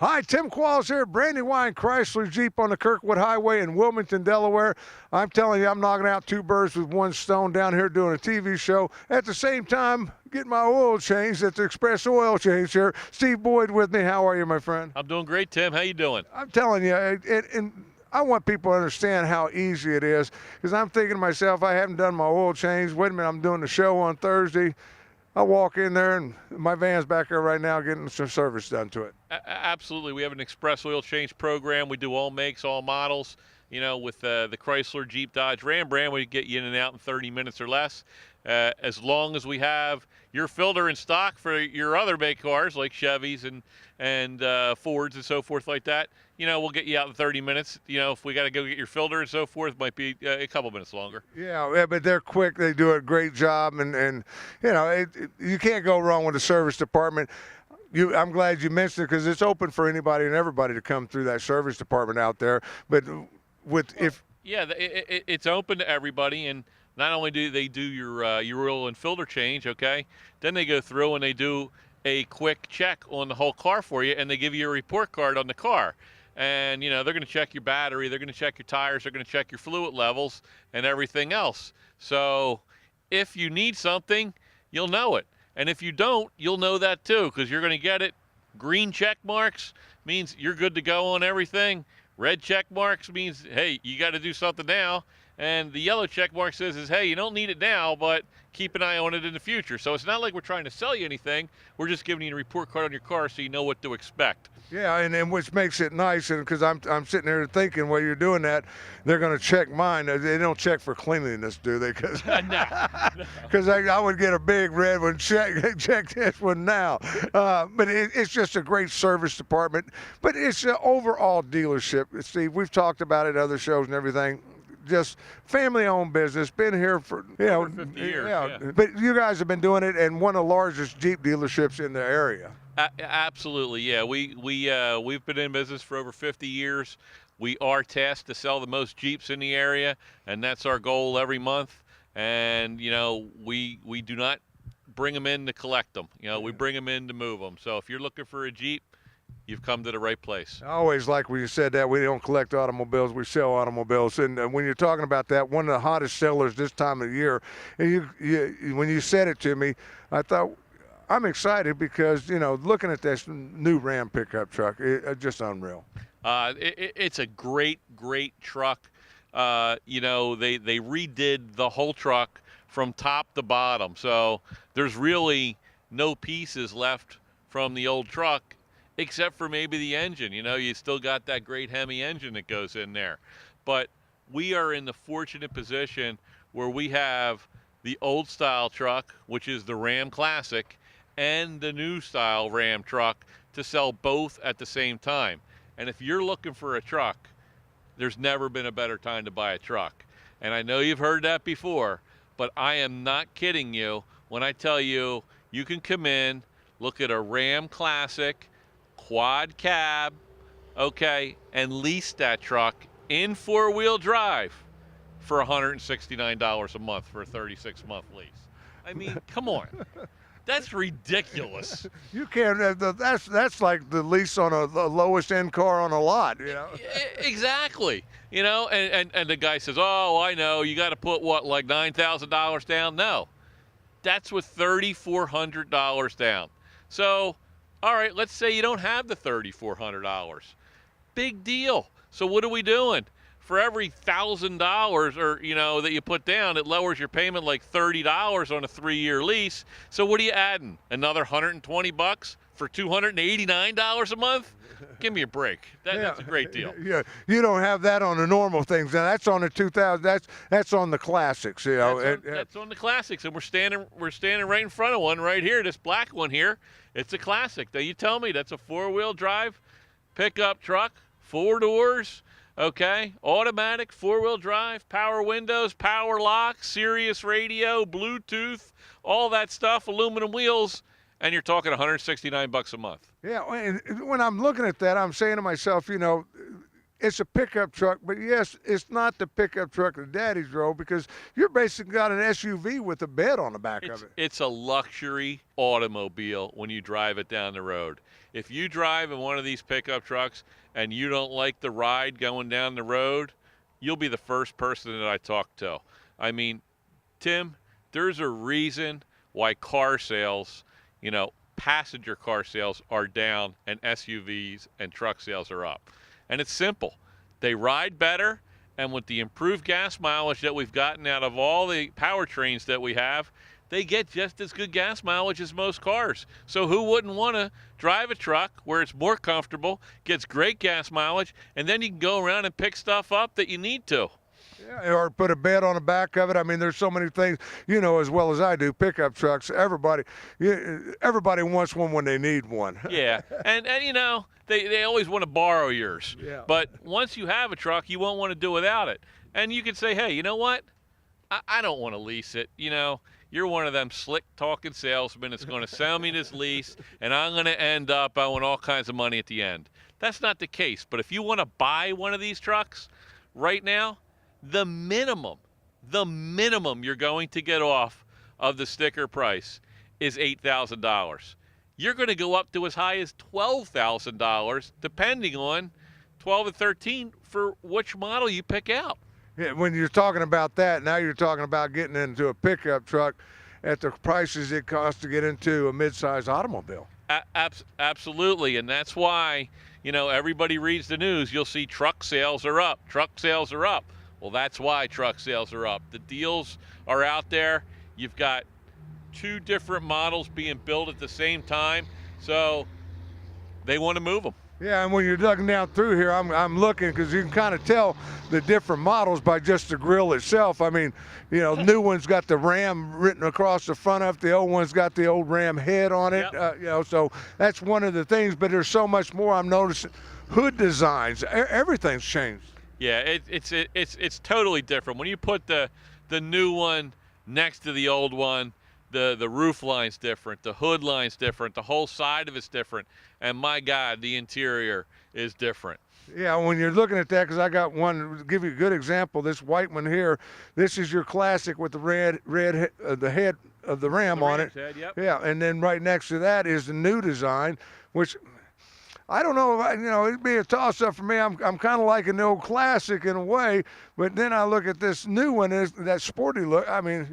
Hi, Tim Qualls here, Brandywine Chrysler Jeep on the Kirkwood Highway in Wilmington, Delaware. I'm telling you, I'm knocking out two birds with one stone down here doing a TV show. At the same time, getting my oil changed at the Express Oil Change here. Steve Boyd with me. How are you, my friend? I'm doing great, Tim. How you doing? I'm telling you, and I want people to understand how easy it is, because I'm thinking to myself, I haven't done my oil change. Wait a minute, I'm doing the show on Thursday. I walk in there, and my van's back there right now getting some service done to it. Absolutely. We have an express oil change program. We do all makes, all models. You know, with the Chrysler, Jeep, Dodge, Ram brand, we get you in and out in 30 minutes or less. As long as we have your filter in stock for your other make cars like Chevys and Fords and so forth like that, you know, we'll get you out in 30 minutes. You know, if we got to go get your filter and so forth, might be a couple minutes longer. Yeah, but they're quick. They do a great job, and you know, you can't go wrong with the service department. I'm glad you mentioned it, because it's open for anybody and everybody to come through that service department out there. But it's open to everybody, and not only do they do your oil and filter change, okay, then they go through and they do a quick check on the whole car for you, and they give you a report card on the car. And, you know, they're going to check your battery, they're going to check your tires, they're going to check your fluid levels and everything else. So if you need something, you'll know it. And if you don't, you'll know that too, because you're going to get it. Green check marks means you're good to go on everything. Red check marks means, hey, you got to do something now. And the yellow check mark says, hey, you don't need it now, but keep an eye on it in the future. So it's not like we're trying to sell you anything. We're just giving you a report card on your car so you know what to expect. Yeah, and which makes it nice, and because I'm sitting there thinking while you're doing that, they're going to check mine. They don't check for cleanliness, do they? Because I would get a big red one. Check this one now. But it's just a great service department. But it's an overall dealership. Steve, we've talked about it in other shows and everything. Just family-owned business, been here for 50 years. Yeah. But you guys have been doing it, and one of the largest Jeep dealerships in the area. Absolutely, yeah. We've been in business for over 50 years. We are tasked to sell the most Jeeps in the area, and that's our goal every month. And you know, we do not bring them in to collect them. You know, we bring them in to move them. So if you're looking for a Jeep, you've come to the right place. I always like when you said that. We don't collect automobiles, we sell automobiles. And when you're talking about that, one of the hottest sellers this time of year, and when you said it to me, I thought, I'm excited because, you know, looking at this new Ram pickup truck, just unreal. It's a great truck. You know, they redid the whole truck from top to bottom. So there's really no pieces left from the old truck, except for maybe the engine. You know, you still got that great Hemi engine that goes in there. But we are in the fortunate position where we have the old style truck, which is the Ram Classic, and the new style Ram truck to sell both at the same time. And if you're looking for a truck, there's never been a better time to buy a truck. And I know you've heard that before, but I am not kidding you when I tell you you can come in, look at a Ram Classic, quad cab, okay, and lease that truck in four-wheel drive for $169 a month for a 36-month lease. I mean, come on. That's ridiculous. You can't. That's like the lease on a lowest end car on a lot. You know. Exactly. You know, and the guy says, "Oh, I know. You got to put what, like $9,000 down?" No, that's with $3,400 down. So, all right, let's say you don't have the $3,400. Big deal. So what are we doing? For every $1,000 or, you know, that you put down, it lowers your payment like $30 on a 3-year lease. So what are you adding? Another $120 for $289 a month? Give me a break. That's a great deal. Yeah, you don't have that on the normal things. Now that's on the 2000. That's on the classics. You know, that's on the classics, and we're standing right in front of one right here. This black one here, it's a classic. Now you tell me that's a 4-wheel drive pickup truck, 4 doors. Okay, automatic, 4-wheel drive, power windows, power locks, Sirius radio, Bluetooth, all that stuff, aluminum wheels, and you're talking $169 a month. Yeah, and when I'm looking at that, I'm saying to myself, you know, it's a pickup truck, but yes, it's not the pickup truck that Daddy's drove, because you're basically got an SUV with a bed on the back of it. It's a luxury automobile when you drive it down the road. If you drive in one of these pickup trucks and you don't like the ride going down the road, you'll be the first person that I talk to. I mean, Tim, there's a reason why car sales, passenger car sales are down and SUVs and truck sales are up. And it's simple. They ride better, and with the improved gas mileage that we've gotten out of all the powertrains that we have, they get just as good gas mileage as most cars. So who wouldn't want to drive a truck where it's more comfortable, gets great gas mileage, and then you can go around and pick stuff up that you need to? Yeah, or put a bed on the back of it. I mean, there's so many things, as well as I do, pickup trucks. Everybody wants one when they need one. Yeah, and they always want to borrow yours. Yeah. But once you have a truck, you won't want to do without it. And you can say, hey, you know what? I don't want to lease it. You're one of them slick-talking salesmen that's going to sell me this lease, and I'm going to end up owing all kinds of money at the end. That's not the case. But if you want to buy one of these trucks right now, the minimum you're going to get off of the sticker price is $8,000. You're going to go up to as high as $12,000, depending on 12 and 13 for which model you pick out. Yeah, when you're talking about that, now you're talking about getting into a pickup truck at the prices it costs to get into a mid-size automobile. Absolutely, and that's why, everybody reads the news. You'll see truck sales are up. Truck sales are up. Well, that's why truck sales are up. The deals are out there. You've got two different models being built at the same time, so they want to move them. Yeah, and when you're looking down through here, I'm looking, because you can kind of tell the different models by just the grill itself. I mean, new one's got the Ram written across the front of it. The old one's got the old Ram head on it. Yep. So that's one of the things. But there's so much more I'm noticing. Hood designs, everything's changed. Yeah, it's totally different. When you put the new one next to the old one, the roof line's different, the hood line's different, the whole side of it's different, and my God, the interior is different. Yeah, when you're looking at that, because I got one, to give you a good example, this white one here, this is your classic with the red the head of the Ram on it. Head, yep. Yeah, and then right next to that is the new design, which I don't know if it'd be a toss-up for me. I'm kind of liking the old classic in a way, but then I look at this new one, is that sporty look. I mean,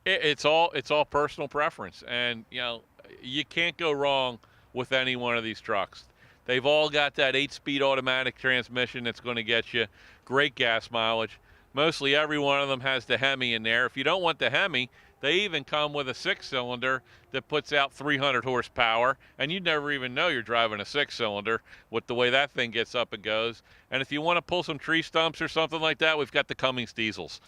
It's all personal preference, and you can't go wrong with any one of these trucks. They've all got that 8-speed automatic transmission that's going to get you great gas mileage. Mostly every one of them has the Hemi in there. If you don't want the Hemi, they even come with a 6-cylinder that puts out 300 horsepower, and you never even know you're driving a 6-cylinder with the way that thing gets up and goes. And if you want to pull some tree stumps or something like that, we've got the Cummins diesels.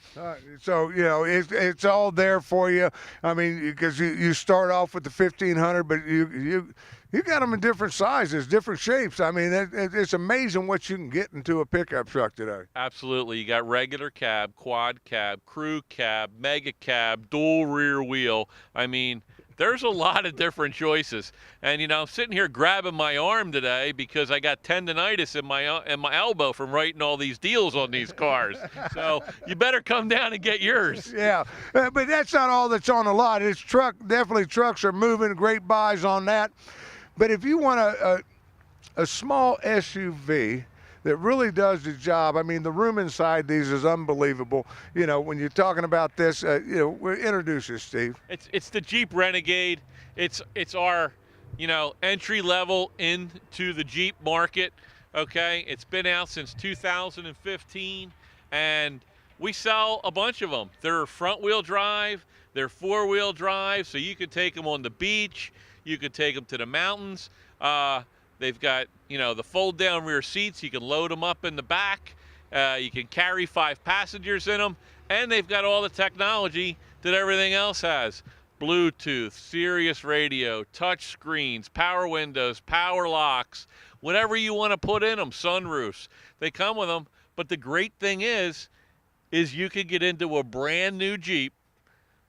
So it's all there for you. I mean, because you start off with the 1500, but you got them in different sizes, different shapes. I mean, it's amazing what you can get into a pickup truck today. Absolutely. You got regular cab, quad cab, crew cab, mega cab, dual rear wheel. I mean, there's a lot of different choices. And, I'm sitting here grabbing my arm today because I got tendonitis in my elbow from writing all these deals on these cars. So you better come down and get yours. Yeah, but that's not all that's on the lot. It's definitely trucks are moving, great buys on that. But if you want a small SUV that really does the job, I mean, the room inside these is unbelievable. When you're talking about this, introduce us, Steve. It's the Jeep Renegade. It's our, entry level into the Jeep market. Okay, it's been out since 2015, and we sell a bunch of them. They're front-wheel drive. They're four-wheel drive, so you can take them on the beach. You can take them to the mountains. They've got, the fold-down rear seats. You can load them up in the back. You can carry 5 passengers in them. And they've got all the technology that everything else has. Bluetooth, Sirius radio, touch screens, power windows, power locks, whatever you want to put in them, sunroofs. They come with them. But the great thing is you can get into a brand new Jeep,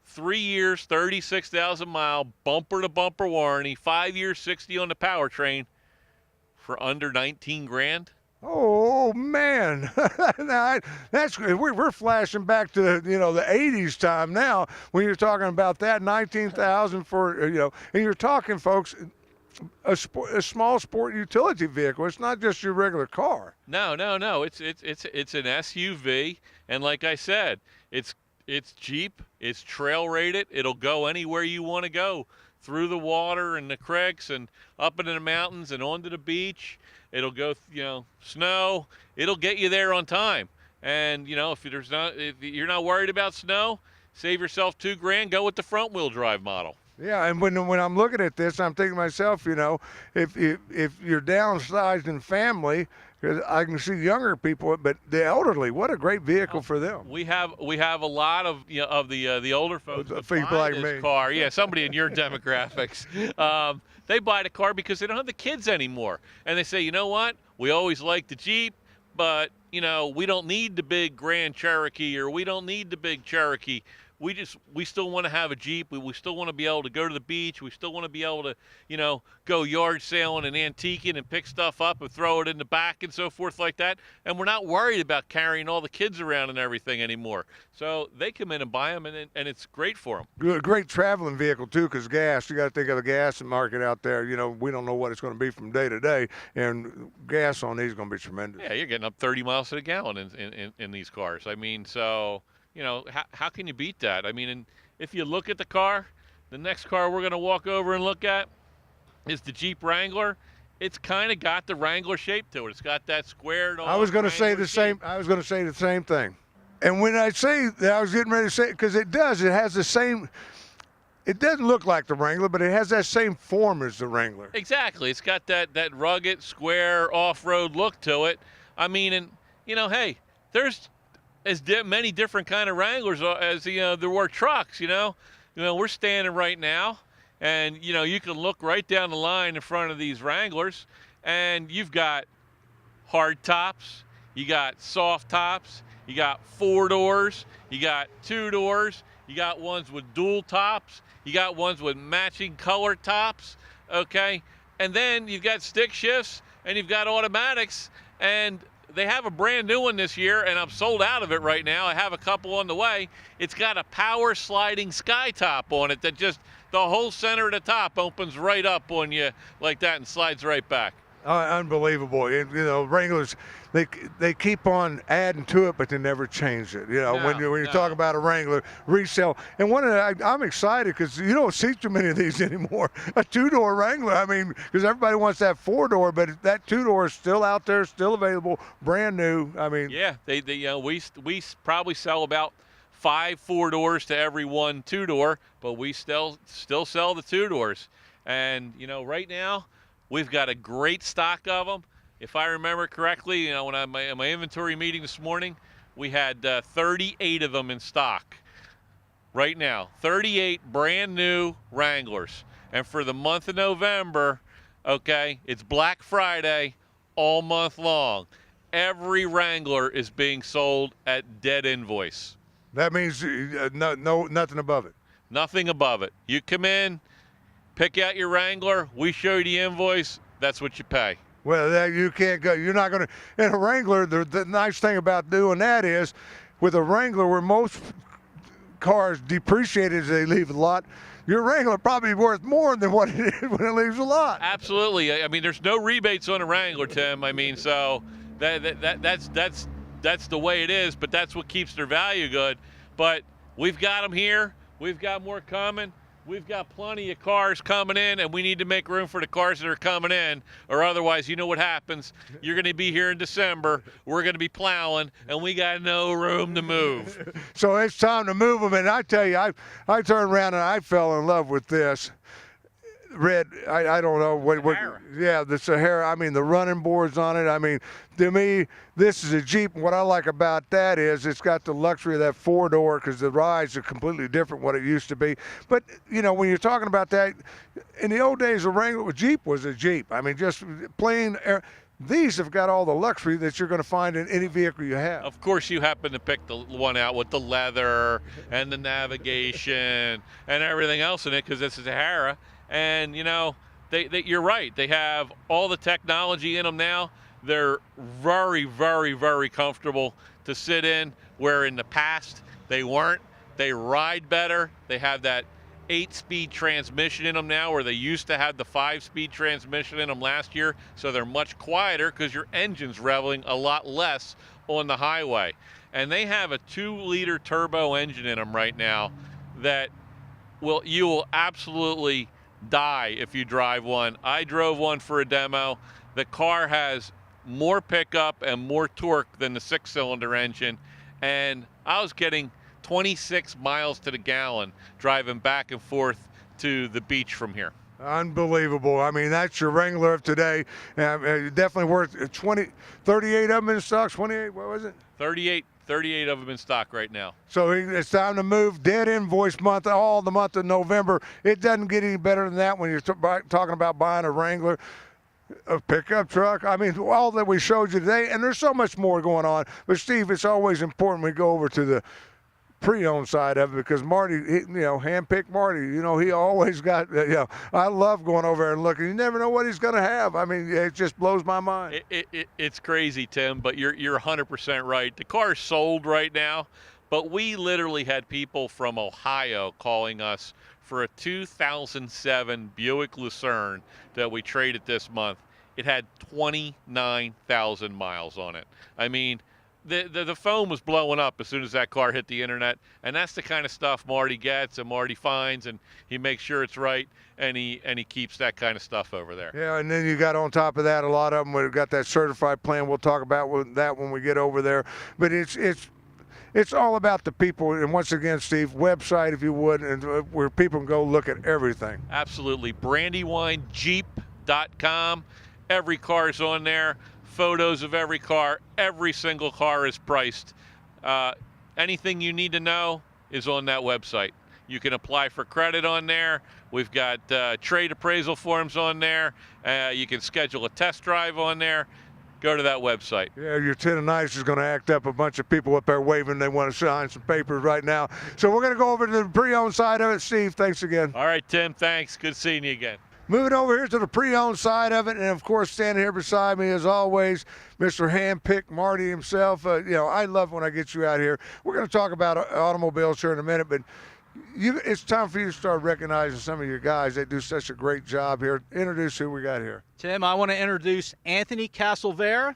3 years, 36,000 mile, bumper-to-bumper warranty, 5 years, 60 on the powertrain for under 19 grand. Oh, Oh man, now, that's we're flashing back to the 80s time now when you're talking about that 19,000 for and you're talking, folks, a small sport utility vehicle. It's not just your regular car. No, no, no. It's an SUV, and like I said, it's Jeep. It's trail rated. It'll go anywhere you want to go, through the water and the creeks and up into the mountains and onto the beach. It'll go, snow. It'll get you there on time. And if you're not worried about snow, save yourself $2,000. Go with the front wheel drive model. Yeah, and when I'm looking at this, I'm thinking to myself, if you're downsized in family, because I can see younger people, but the elderly, what a great vehicle for them. We have a lot of the older folks that people buy like this me. car. Yeah, somebody in your demographics. They buy the car because they don't have the kids anymore, and they say, you know what? We always liked the Jeep, but we don't need the big Grand Cherokee, or we don't need the big Cherokee. We still want to have a Jeep. We still want to be able to go to the beach. We still want to be able to, go yard sailing and antiquing and pick stuff up and throw it in the back and so forth like that. And we're not worried about carrying all the kids around and everything anymore. So they come in and buy them, and it's great for them. Good, great traveling vehicle too, because gas. You got to think of the gas market out there. We don't know what it's going to be from day to day, and gas on these is going to be tremendous. Yeah, you're getting up 30 miles to the gallon in these cars. I mean, so. How can you beat that? I mean, and if you look at the car, the next car we're going to walk over and look at is the Jeep Wrangler. It's kind of got the Wrangler shape to it. It's got that squared on. I was going to say the same. I was going to say the same thing. And when I say that, I was getting ready to say, because it does. It has the same. It doesn't look like the Wrangler, but it has that same form as the Wrangler. Exactly. It's got that rugged, square, off-road look to it. I mean, and hey, there's as many different kind of Wranglers as there were trucks. We're standing right now, and you can look right down the line in front of these Wranglers, and you've got hard tops, you got soft tops, you got 4 doors, you got 2 doors, you got ones with dual tops, you got ones with matching color tops, okay, and then you've got stick shifts and you've got automatics, and they have a brand new one this year, and I'm sold out of it right now. I have a couple on the way. It's got a power sliding sky top on it that just the whole center of the top opens right up on you like that and slides right back. Unbelievable. Wranglers, they keep on adding to it, but they never change it. When you talk about a Wrangler resale, and I'm excited because you don't see too many of these anymore. A 2-door Wrangler, I mean, because everybody wants that 4-door, but that 2-door is still out there, still available, brand new. I mean, yeah, we probably sell about 5 4-doors to every 1 2-door, but we still sell the 2-doors, and right now. We've got a great stock of them. If I remember correctly, when I in my inventory meeting this morning, we had 38 of them in stock. Right now, 38 brand new Wranglers. And for the month of November, okay, it's Black Friday all month long. Every Wrangler is being sold at dead invoice. That means nothing above it. Nothing above it. You come in, pick out your Wrangler, we show you the invoice, that's what you pay. Well, you can't go. You're not going to. In a Wrangler, the nice thing about doing that is, with a Wrangler, where most cars depreciate as they leave the lot, your Wrangler probably worth more than what it is when it leaves the lot. Absolutely. I mean, there's no rebates on a Wrangler, Tim. I mean, so that's the way it is, but that's what keeps their value good. But we've got them here. We've got more coming. We've got plenty of cars coming in, and we need to make room for the cars that are coming in, or otherwise, you know what happens. You're going to be here in December. We're going to be plowing, and we got no room to move. So it's time to move them, and I tell you, I turned around and I fell in love with this. Red, I don't know what yeah, the Sahara. I mean, the running boards on it. I mean, to me, this is a Jeep. And what I like about that is it's got the luxury of that 4-door, because the rides are completely different what it used to be. But when you're talking about that, in the old days, a Wrangler Jeep was a Jeep. I mean, just plain air. These have got all the luxury that you're going to find in any vehicle you have. Of course, you happen to pick the one out with the leather and the navigation and everything else in it, because it's a Sahara. And you're right. They have all the technology in them now. They're very, very, very comfortable to sit in, where in the past they weren't. They ride better. They have that 8-speed transmission in them now, where they used to have the 5-speed transmission in them last year. So they're much quieter because your engine's revving a lot less on the highway. And they have a 2-liter turbo engine in them right now that you will absolutely die if you drive one. I drove one for a demo. The car has more pickup and more torque than the 6-cylinder engine, and I was getting 26 miles to the gallon driving back and forth to the beach from here. Unbelievable. I mean, that's your Wrangler of today. Definitely worth 38 of them in stock. 28, what was it? 38 of them in stock right now. So it's time to move. Dead invoice month, all the month of November. It doesn't get any better than that when you're talking about buying a Wrangler, a pickup truck. I mean, all that we showed you today, and there's so much more going on. But Steve, it's always important we go over to the pre-owned side of it, because Marty, handpicked Marty, he always got, I love going over there and looking. You never know what he's going to have. I mean, it just blows my mind. It's crazy, Tim, but you're 100% right. The car's sold right now, but we literally had people from Ohio calling us for a 2007 Buick Lucerne that we traded this month. It had 29,000 miles on it. I mean, the phone was blowing up as soon as that car hit the internet, and that's the kind of stuff Marty gets and Marty finds, and he makes sure it's right, and he keeps that kind of stuff over there. Yeah, and then you got on top of that, a lot of them have got that certified plan. We'll talk about that when we get over there. But it's all about the people, and once again, Steve, website if you would, and where people can go look at everything. Absolutely, BrandywineJeep.com. Every car's on there. Photos of every car. Every single car is priced. Anything you need to know is on that website. You can apply for credit on there. We've got trade appraisal forms on there. You can schedule a test drive on there. Go to that website. Yeah, your 10 of nice is going to act up. A bunch of people up there waving. They want to sign some papers right now. So we're going to go over to the pre-owned side of it. Steve, thanks again. All right, Tim, thanks. Good seeing you again. Moving over here to the pre-owned side of it, and of course, standing here beside me, as always, Mr. Handpicked Marty himself. I love when I get you out here. We're going to talk about automobiles here in a minute, but it's time for you to start recognizing some of your guys that do such a great job here. Introduce who we got here. Tim, I want to introduce Anthony Castelvera.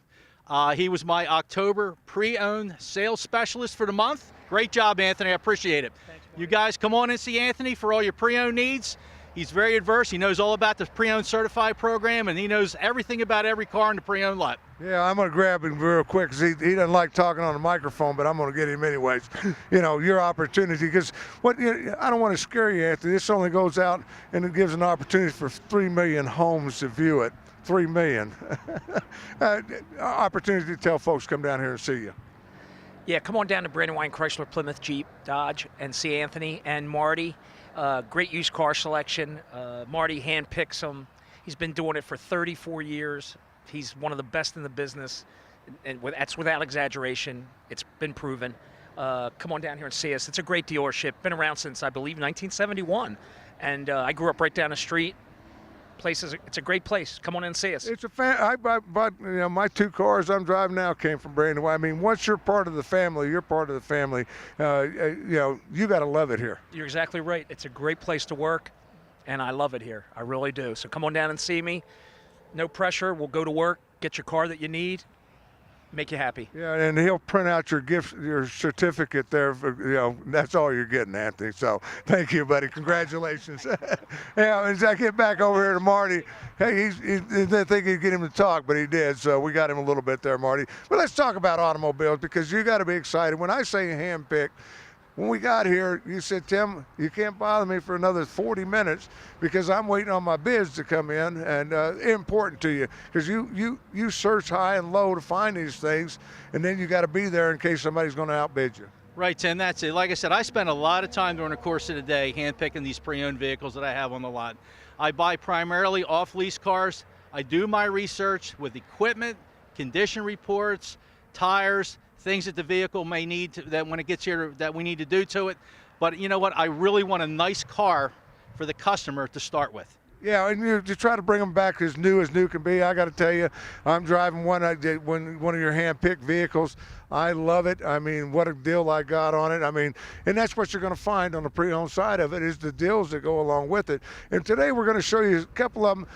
He was my October pre-owned sales specialist for the month. Great job, Anthony. I appreciate it. Thanks, you guys come on and see Anthony for all your pre-owned needs. He's very adverse. He knows all about the pre-owned certified program, and he knows everything about every car in the pre-owned lot. Yeah, I'm going to grab him real quick because he doesn't like talking on the microphone, but I'm going to get him anyways. Your opportunity, because I don't want to scare you, Anthony. This only goes out and it gives an opportunity for 3 million homes to view it. 3 million. Opportunity to tell folks come down here and see you. Yeah, come on down to Brandywine, Chrysler, Plymouth, Jeep, Dodge, and see Anthony and Marty. Great used car selection. Marty handpicks them. He's been doing it for 34 years. He's one of the best in the business, and that's without exaggeration. It's been proven. Come on down here and see us. It's a great dealership. Been around since, I believe, 1971, and I grew up right down the street. It's a great place. Come on in and see us. It's I bought my 2 cars I'm driving now came from Brandywine. I mean, once you're part of the family, you're part of the family. You got to love it here. You're exactly right. It's a great place to work, and I love it here. I really do. So come on down and see me. No pressure. We'll go to work, get your car that you need, make you happy. Yeah, and he'll print out your gift, your certificate there. That's all you're getting, Anthony. So thank you, buddy. Congratulations. Yeah, as I get back over here to Marty, hey, he didn't think he'd get him to talk, but he did. So we got him a little bit there, Marty. But let's talk about automobiles, because you got to be excited. When I say handpicked, when we got here, you said, Tim, you can't bother me for another 40 minutes because I'm waiting on my bids to come in, and important to you because you search high and low to find these things, and then you got to be there in case somebody's going to outbid you. Right, Tim, that's it. Like I said, I spend a lot of time during the course of the day handpicking these pre-owned vehicles that I have on the lot. I buy primarily off-lease cars. I do my research with equipment, condition reports, tires, things that the vehicle may need that when it gets here that we need to do to it. But you know what? I really want a nice car for the customer to start with. Yeah, and you try to bring them back as new can be. I got to tell you, I'm driving one of your hand-picked vehicles. I love it. I mean, what a deal I got on it. I mean, and that's what you're going to find on the pre-owned side of it is the deals that go along with it. And today we're going to show you a couple of them,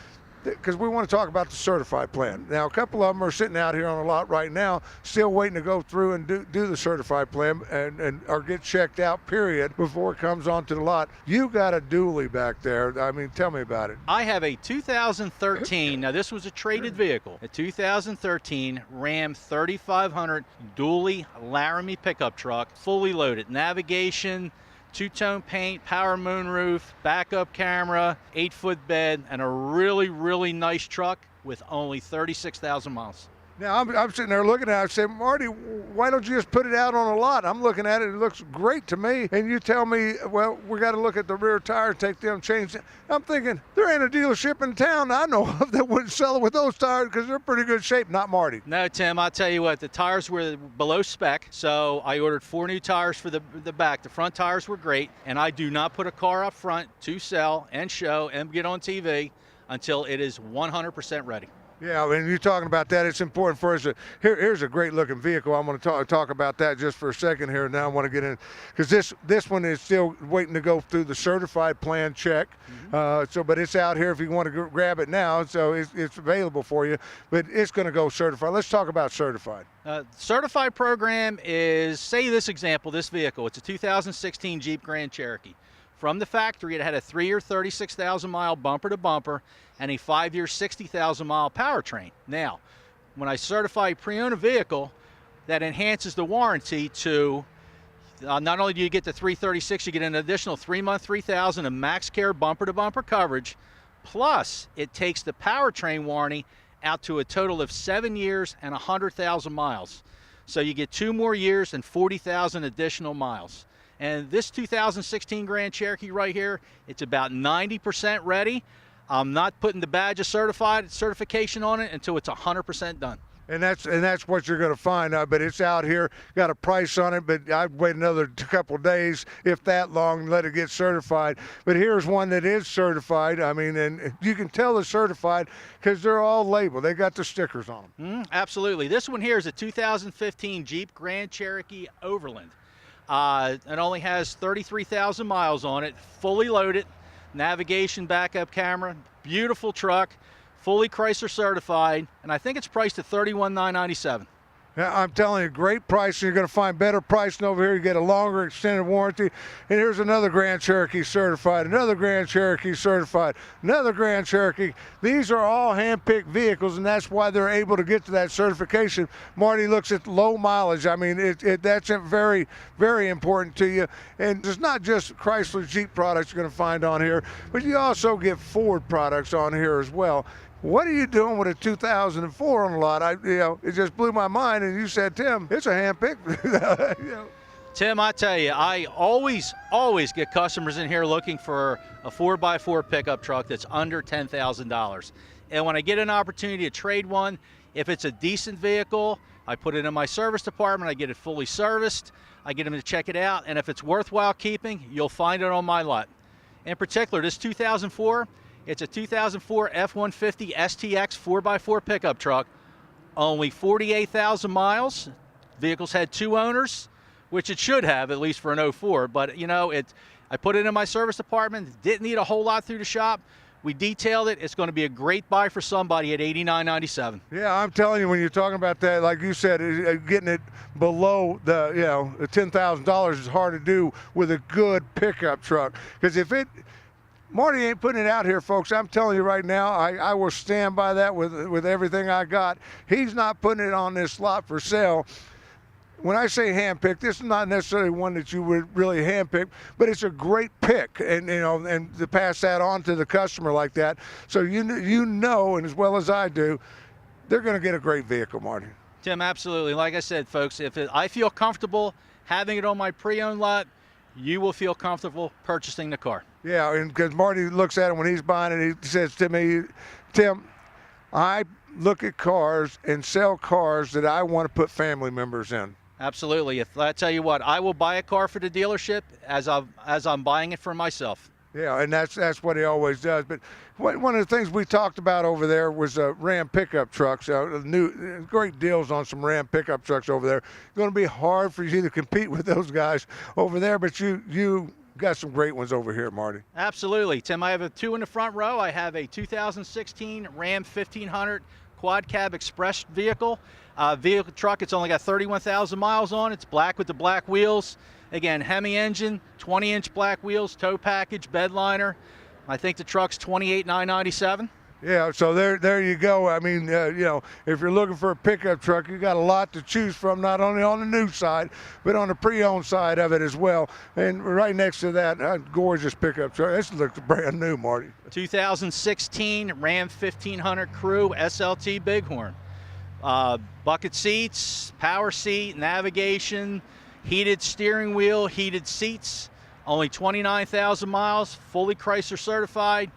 because we want to talk about the certified plan. Now, a couple of them are sitting out here on a lot right now, still waiting to go through and do the certified plan and or get checked out, period, before it comes onto the lot. You got a dually back there. I mean, tell me about it. I have a 2013, now this was a traded vehicle, a 2013 Ram 3500 dually Laramie pickup truck, fully loaded, navigation, two-tone paint, power moonroof, backup camera, 8-foot bed, and a really, really nice truck with only 36,000 miles. Now, I'm sitting there looking at it. I say, Marty, why don't you just put it out on a lot? I'm looking at it. It looks great to me. And you tell me, well, we got to look at the rear tire, take them, change them. I'm thinking, there ain't a dealership in town I know of that wouldn't sell it with those tires because they're pretty good shape. Not Marty. No, Tim, I'll tell you what, the tires were below spec, so I ordered 4 new tires for the back. The front tires were great, and I do not put a car up front to sell and show and get on TV until it is 100% ready. Yeah, when you're talking about that, it's important for us to, here's a great looking vehicle. I'm going to talk about that just for a second here. Now I want to get in, because this one is still waiting to go through the certified plan check. But it's out here if you want to grab it now, so it's available for you, but it's going to go certified. Let's talk about certified. Certified program is, say this example, this vehicle, it's a 2016 Jeep Grand Cherokee. From the factory, it had a 3-year 36,000-mile bumper-to-bumper and a 5-year 60,000-mile powertrain. Now, when I certify pre-owned a vehicle, that enhances the warranty to not only do you get the 336, you get an additional 3-month 3,000 of max care bumper-to-bumper coverage, plus it takes the powertrain warranty out to a total of 7 years and 100,000 miles. So you get 2 more years and 40,000 additional miles. And this 2016 Grand Cherokee right here, it's about 90% ready. I'm not putting the badge of certification on it until it's 100% done. And that's what you're going to find. But it's out here, got a price on it, but I'd wait another couple of days, if that long, and let it get certified. But here's one that is certified. I mean, and you can tell it's certified because they're all labeled. They got the stickers on them. Absolutely. This one here is a 2015 Jeep Grand Cherokee Overland. It only has 33,000 miles on it, fully loaded, navigation, backup camera, beautiful truck, fully Chrysler certified, and I think it's priced at $31,997. Yeah, I'm telling you, great price. You're going to find better pricing over here. You get a longer extended warranty. And here's another Grand Cherokee certified, another Grand Cherokee certified, another Grand Cherokee. These are all hand-picked vehicles, and that's why they're able to get to that certification. Marty looks at low mileage. I mean, that's very, very important to you. And it's not just Chrysler Jeep products you're going to find on here, but you also get Ford products on here as well. What are you doing with a 2004 on the lot? It just blew my mind, and you said, Tim, it's a hand-picked. Tim, I tell you, I always get customers in here looking for a 4x4 pickup truck that's under $10,000. And when I get an opportunity to trade one, if it's a decent vehicle, I put it in my service department, I get it fully serviced, I get them to check it out, and if it's worthwhile keeping, you'll find it on my lot. In particular, this 2004, it's a 2004 F-150 STX 4x4 pickup truck, only 48,000 miles. Vehicle's had 2 owners, which it should have, at least for an 04. But, I put it in my service department, didn't need a whole lot through the shop. We detailed it. It's going to be a great buy for somebody at $89.97. Yeah, I'm telling you, when you're talking about that, like you said, getting it below the $10,000 is hard to do with a good pickup truck. Because Marty ain't putting it out here, folks. I'm telling you right now, I will stand by that with everything I got. He's not putting it on this lot for sale. When I say hand-picked, this is not necessarily one that you would really handpick, but it's a great pick, and to pass that on to the customer like that. So you know, and as well as I do, they're going to get a great vehicle, Marty. Tim, absolutely. Like I said, folks, I feel comfortable having it on my pre-owned lot, you will feel comfortable purchasing the car. Yeah, and because Marty looks at it when he's buying it, he says to me, Tim, I look at cars and sell cars that I want to put family members in. Absolutely. If I tell you what, I will buy a car for the dealership as I'm buying it for myself. Yeah, and that's what he always does. But one of the things we talked about over there was Ram pickup trucks. Great deals on some Ram pickup trucks over there. It's going to be hard for you to compete with those guys over there, but you got some great ones over here, Marty. Absolutely, Tim. I have 2 in the front row. I have a 2016 Ram 1500 quad cab express vehicle. Vehicle truck. It's only got 31,000 miles on it. It's black with the black wheels. Again, Hemi engine, 20-inch black wheels, tow package, bed liner. I think the truck's $28,997. Yeah, so there you go. I mean, if you're looking for a pickup truck, you got a lot to choose from, not only on the new side, but on the pre-owned side of it as well. And right next to that, gorgeous pickup truck. This looks brand new, Marty. 2016 Ram 1500 Crew SLT Bighorn. Bucket seats, power seat, navigation, heated steering wheel, heated seats, only 29,000 miles, fully Chrysler certified,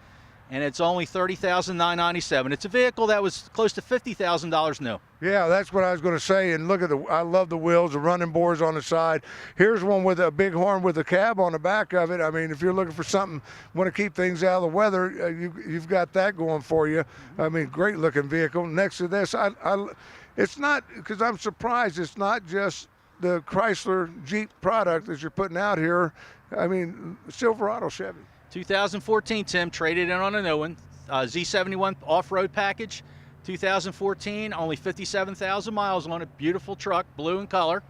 and it's only $30,997. It's a vehicle that was close to $50,000 new. Yeah, that's what I was going to say. And look at I love the wheels, the running boards on the side. Here's one with a Bighorn with a cab on the back of it. I mean, if you're looking for something, want to keep things out of the weather, you've got that going for you. I mean, great looking vehicle. Next to this, it's not, because I'm surprised it's not just the Chrysler Jeep product that you're putting out here. I mean, Silverado, Chevy. 2014, Tim, traded in on a new one. Z71 off-road package. 2014, only 57,000 miles on it. Beautiful truck, blue in color.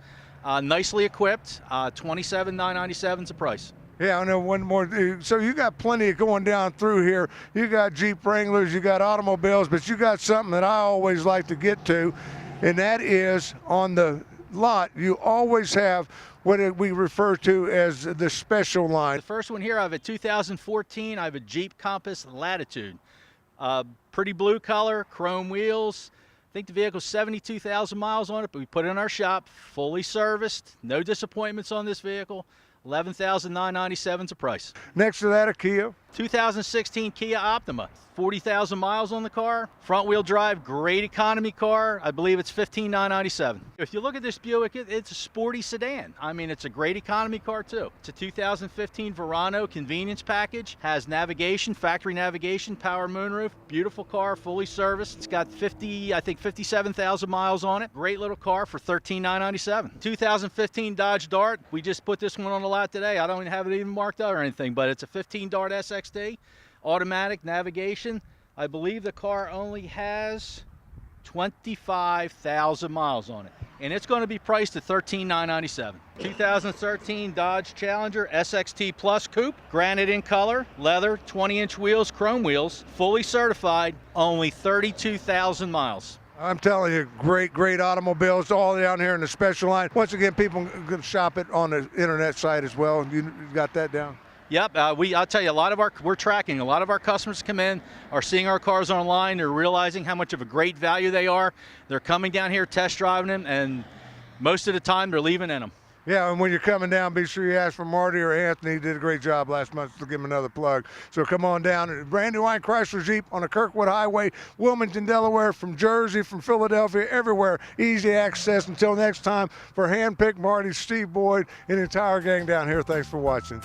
Nicely equipped. $27,997 is the price. Yeah, I know one more. So you got plenty going down through here. You got Jeep Wranglers, you got automobiles, but you got something that I always like to get to, and that is on the lot. You always have what we refer to as the special line. The first one here, I have a 2014. I have a Jeep Compass Latitude. Pretty blue color, chrome wheels. I think the vehicle's 72,000 miles on it, but we put it in our shop, fully serviced. No disappointments on this vehicle. $11,997 is the price. Next to that, a Kia. 2016 Kia Optima, 40,000 miles on the car. Front wheel drive, great economy car. I believe it's $15,997. If you look at this Buick, it's a sporty sedan. I mean, it's a great economy car too. It's a 2015 Verano convenience package. Has navigation, factory navigation, power moonroof. Beautiful car, fully serviced. It's got 57,000 miles on it. Great little car for $13,997. 2015 Dodge Dart. We just put this one on the lot today. I don't even have it even marked out or anything, but it's a 15 Dart SXD. Automatic navigation. I believe the car only has 25,000 miles on it, and it's going to be priced at $13,997. 2013 Dodge Challenger SXT Plus Coupe, granite in color, leather, 20-inch wheels, chrome wheels, fully certified, only 32,000 miles. I'm telling you, great automobiles all down here in the special line. Once again, people can shop it on the internet site as well. You got that down? Yep, I'll tell you, we're tracking. A lot of our customers come in, are seeing our cars online. They're realizing how much of a great value they are. They're coming down here, test driving them, and most of the time they're leaving in them. Yeah, and when you're coming down, be sure you ask for Marty or Anthony. He did a great job last month, so give him another plug. So come on down. Brandywine Chrysler Jeep on the Kirkwood Highway, Wilmington, Delaware, from Jersey, from Philadelphia, everywhere. Easy access. Until next time, for Handpicked Marty, Steve Boyd, and the entire gang down here, thanks for watching.